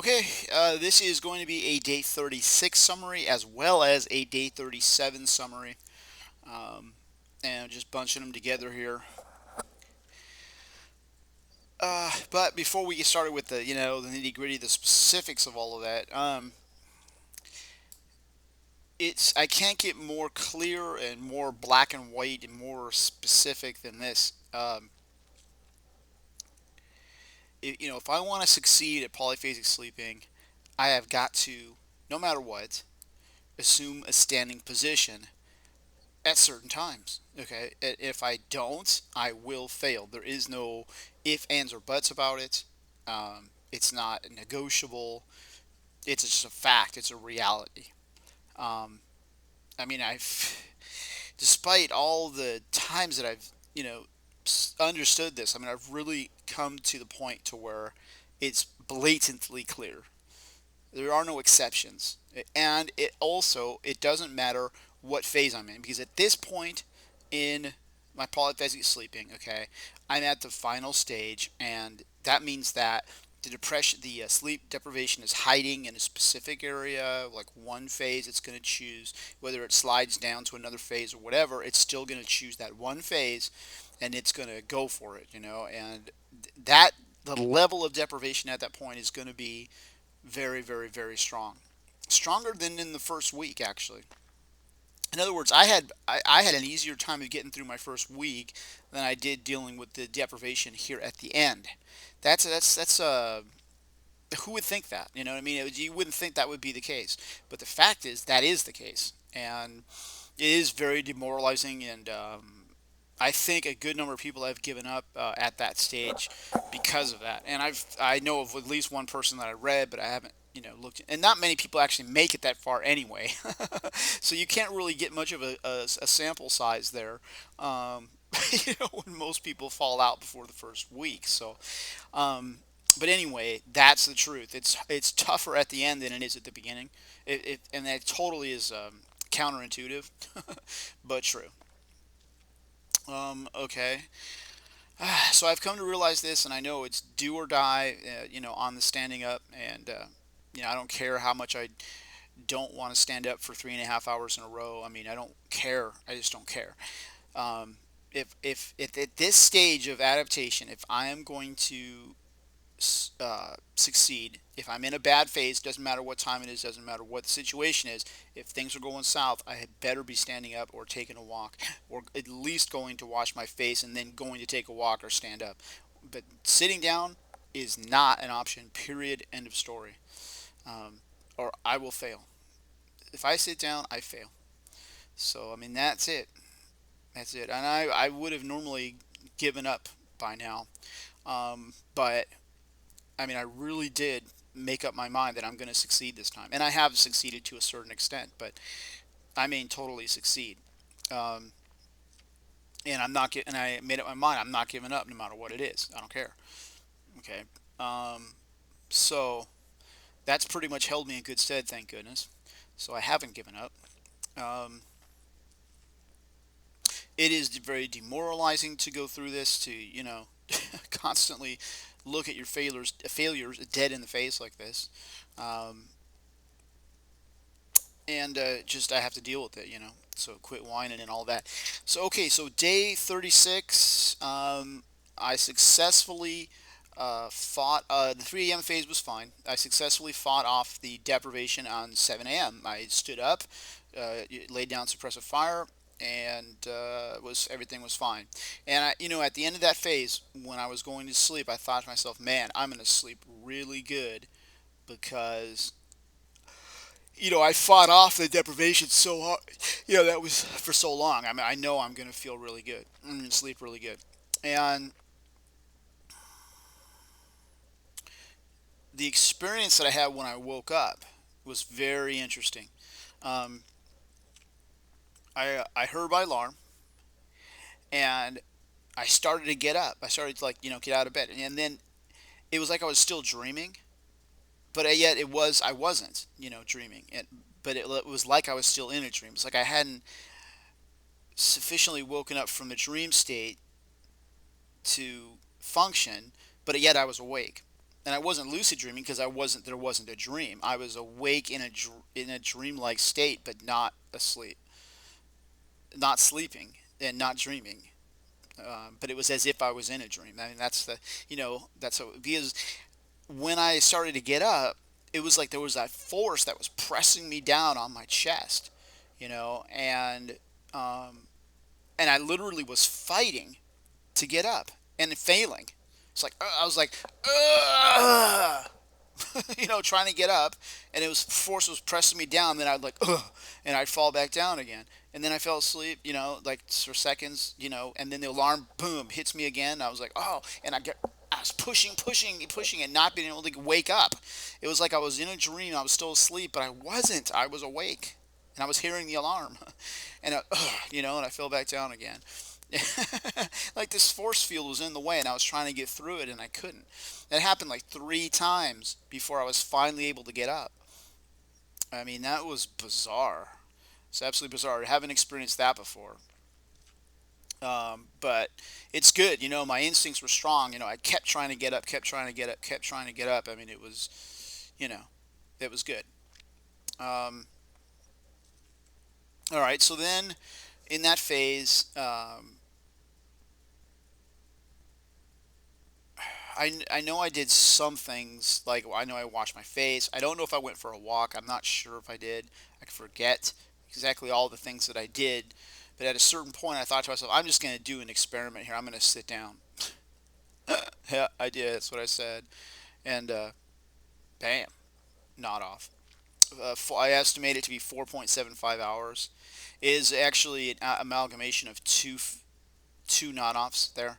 Okay, this is going to be a day 36 summary as well as a day 37 summary. Um, and just bunching them together here. But before we get started with the nitty gritty, the specifics of all of that, I can't get more clear and more black and white and more specific than this. If I want to succeed at polyphasic sleeping, I have got to, no matter what, assume a standing position at certain times. Okay, if I don't, I will fail. There is no if, ands, or buts about it. It's not negotiable. It's just a fact. It's a reality. Um, I mean, despite all the times that I've, understood this, I mean, I've really come to the point to where it's blatantly clear. There are no exceptions, and it doesn't matter what phase I'm in because at this point in my polyphasic sleeping, okay, I'm at the final stage, and that means that the sleep deprivation is hiding in a specific area, like one phase. It's going to choose whether it slides down to another phase or whatever. It's still going to choose that one phase, and it's going to go for it, and that the level of deprivation at that point is going to be very, very, very strong. Stronger than in the first week, actually. In other words, I had an easier time of getting through my first week than I did dealing with the deprivation here at the end. That's who would think that? You know what I mean? You wouldn't think that would be the case, but the fact is that is the case, and it is very demoralizing. And I think a good number of people have given up at that stage because of that. And I know of at least one person that I read, but I haven't looked. And not many people actually make it that far anyway, so you can't really get much of a sample size there. Um, when most people fall out before the first week. So, but anyway, that's the truth. It's tougher at the end than it is at the beginning. And that totally is counterintuitive, but true. Okay. So I've come to realize this, and I know it's do or die, on the standing up. And, I don't care how much I don't want to stand up for 3.5 hours in a row. I mean, I don't care. I just don't care. Um, if at this stage of adaptation, if I am going to succeed. If I'm in a bad phase, doesn't matter what time it is, doesn't matter what the situation is. If things are going south, I had better be standing up or taking a walk, or at least going to wash my face and then going to take a walk or stand up. But sitting down is not an option. Period. End of story. Um, or I will fail. If I sit down, I fail. So I mean that's it. That's it. And I would have normally given up by now, but I mean, I really did make up my mind that I'm going to succeed this time, and I have succeeded to a certain extent. But I mean, totally succeed. Um, and and I made up my mind. I'm not giving up, no matter what it is. I don't care. Okay. Um, so that's pretty much held me in good stead, thank goodness. So I haven't given up. Um, it is very demoralizing to go through this, to constantly look at your failures dead in the face like this. Um, and just I have to deal with it. So quit whining and all that. So okay, so day 36, I successfully fought. The 3 a.m. phase was fine. I successfully fought off the deprivation on 7 a.m. I stood up, laid down suppressive fire, and was everything was fine. And at the end of that phase, when I was going to sleep, I thought to myself, man, I'm going to sleep really good because I fought off the deprivation so hard. That was for so long. I mean, I know I'm going to feel really good. I'm going to sleep really good. And the experience that I had when I woke up was very interesting. Um, I heard my alarm, and I started to get up. I started to, like, get out of bed. And then it was like I was still dreaming, but yet I wasn't, dreaming. But it was like I was still in a dream. It's like I hadn't sufficiently woken up from the dream state to function, but yet I was awake. And I wasn't lucid dreaming because I wasn't there wasn't a dream. I was awake in a dreamlike state, but not asleep, not sleeping, and not dreaming. But it was as if I was in a dream. I mean, that's the that's how, because when I started to get up, it was like there was that force that was pressing me down on my chest, and um, I literally was fighting to get up and failing. It's like I was like, ugh! Trying to get up, and it was force was pressing me down. Then I'd like, ugh, and I'd fall back down again, and then I fell asleep, like for seconds, and then the alarm, boom, hits me again. I was like, oh, and I was pushing, pushing, pushing, and not being able to wake up. It was like I was in a dream. I was still asleep, but I wasn't. I was awake, and I was hearing the alarm, and and I fell back down again. Like this force field was in the way, and I was trying to get through it, and I couldn't. It happened like 3 times before I was finally able to get up. I mean, that was bizarre. It's absolutely bizarre. I haven't experienced that before. But it's good. My instincts were strong. I kept trying to get up, kept trying to get up, kept trying to get up. I mean, you know, it was good. Um, all right. So then in that phase, I know I did some things, like I know I washed my face. I don't know if I went for a walk. I'm not sure if I did. I forget exactly all the things that I did. But at a certain point, I thought to myself, I'm just going to do an experiment here. I'm going to sit down. Yeah, I did. That's what I said. And bam, not off. I estimate it to be 4.75 hours. It is actually an amalgamation of two not offs there.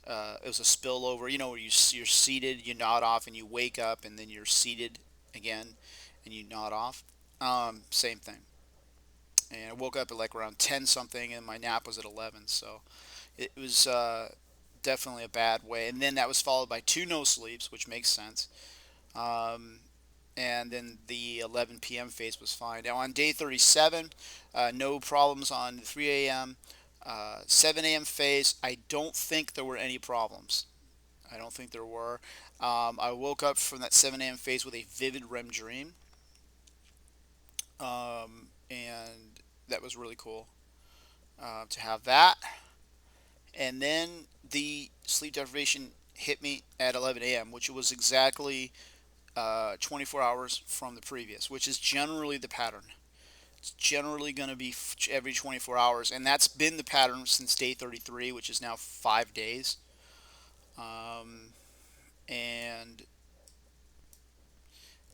It was a spillover, where you're seated, you nod off, and you wake up, and then you're seated again, and you nod off. Same thing. And I woke up at like around 10 something, and my nap was at 11. So it was definitely a bad way. And then that was followed by two no sleeps, which makes sense. Um, and then the 11 p.m. phase was fine. Now on day 37, no problems on 3 a.m. 7 a.m. phase, I don't think there were any problems. I don't think there were. I woke up from that 7 a.m. phase with a vivid REM dream, and that was really cool to have that. And then the sleep deprivation hit me at 11 a.m., which was exactly 24 hours from the previous, which is generally the pattern. It's generally going to be every 24 hours, and that's been the pattern since day 33, which is now 5 days. Um, and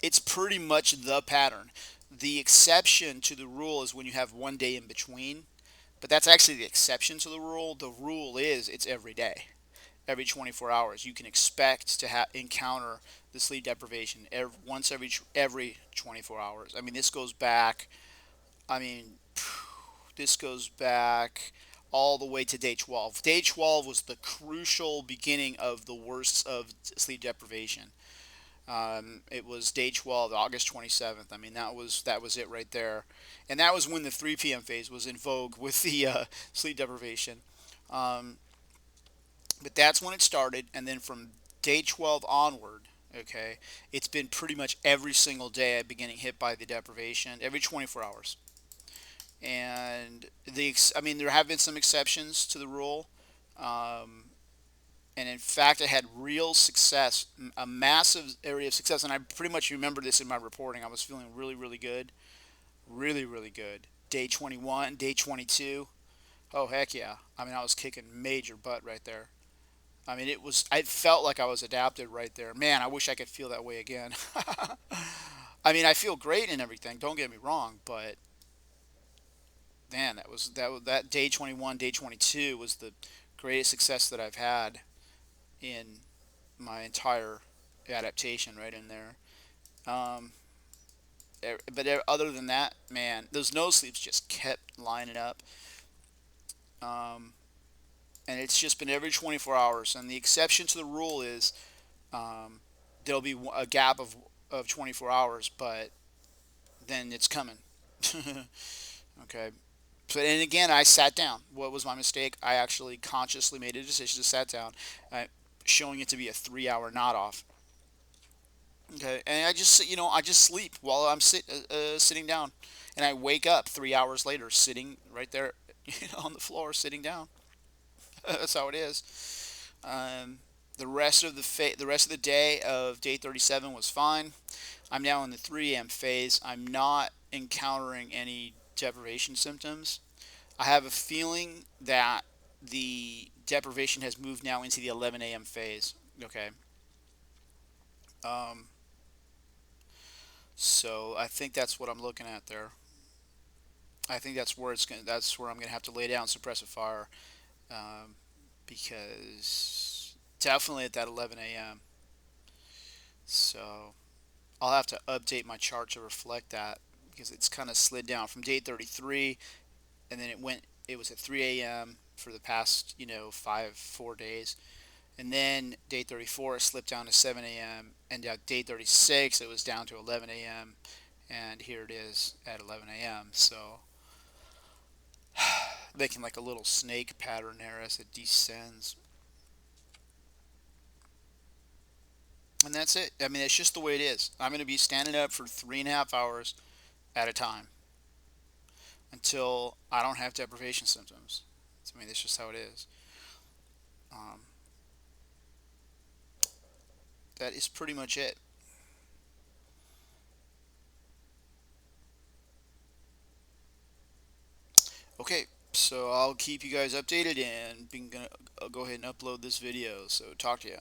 it's pretty much the pattern. The exception to the rule is when you have 1 day in between, but that's actually the exception to the rule. The rule is it's every day, every 24 hours. You can expect to encounter the sleep deprivation once every 24 hours. I mean, this goes back. I mean, this goes back all the way to day 12. Day 12 was the crucial beginning of the worst of sleep deprivation. It was day 12, August 27th. I mean, that was it right there, and that was when the 3 p.m. phase was in vogue with the sleep deprivation. Um, but that's when it started, and then from day 12 onward, okay, it's been pretty much every single day I've been getting hit by the deprivation every 24 hours. And I mean, there have been some exceptions to the rule. Um, and in fact, I had real success, a massive area of success, and I pretty much remember this in my reporting. I was feeling really, really good, really, really good. Day 21, day 22. Oh heck yeah! I mean, I was kicking major butt right there. I mean, it was. I felt like I was adapted right there. Man, I wish I could feel that way again. I mean, I feel great and everything. Don't get me wrong, but man, that day 21, day 22 was the greatest success that I've had in my entire adaptation right in there. Um, but other than that, man, those no sleeps just kept lining up. Um, and it's just been every 24 hours. And the exception to the rule is um, there'll be a gap of 24 hours, but then it's coming. Okay. And again, I sat down. What was my mistake? I actually consciously made a decision to sat down, uh, showing it to be a 3 hour not off. Okay, and I just sleep while I'm sitting down, and I wake up 3 hours later, sitting right there, on the floor, sitting down. That's how it is. Um, the rest of the day of day 37 was fine. I'm now in the 3 a.m. phase. I'm not encountering any deprivation symptoms. I have a feeling that the deprivation has moved now into the 11 a.m. phase. Okay. Um, so I think that's what I'm looking at there. I think that's where I'm gonna have to lay down suppressive fire, um, because definitely at that 11 a.m. So I'll have to update my chart to reflect that because it's kind of slid down from day 33, and then it was at 3 a.m. for the past 4 days, and then day 34 it slipped down to 7 a.m. and day 36 it was down to 11 a.m. and here it is at 11 a.m. So making like a little snake pattern there as it descends. And that's it. I mean, it's just the way it is. I'm going to be standing up for 3.5 hours at a time until I don't have deprivation symptoms. I mean, that's just how it is. Um, that is pretty much it. Okay, so I'll keep you guys updated and I'll go ahead and upload this video. So talk to you.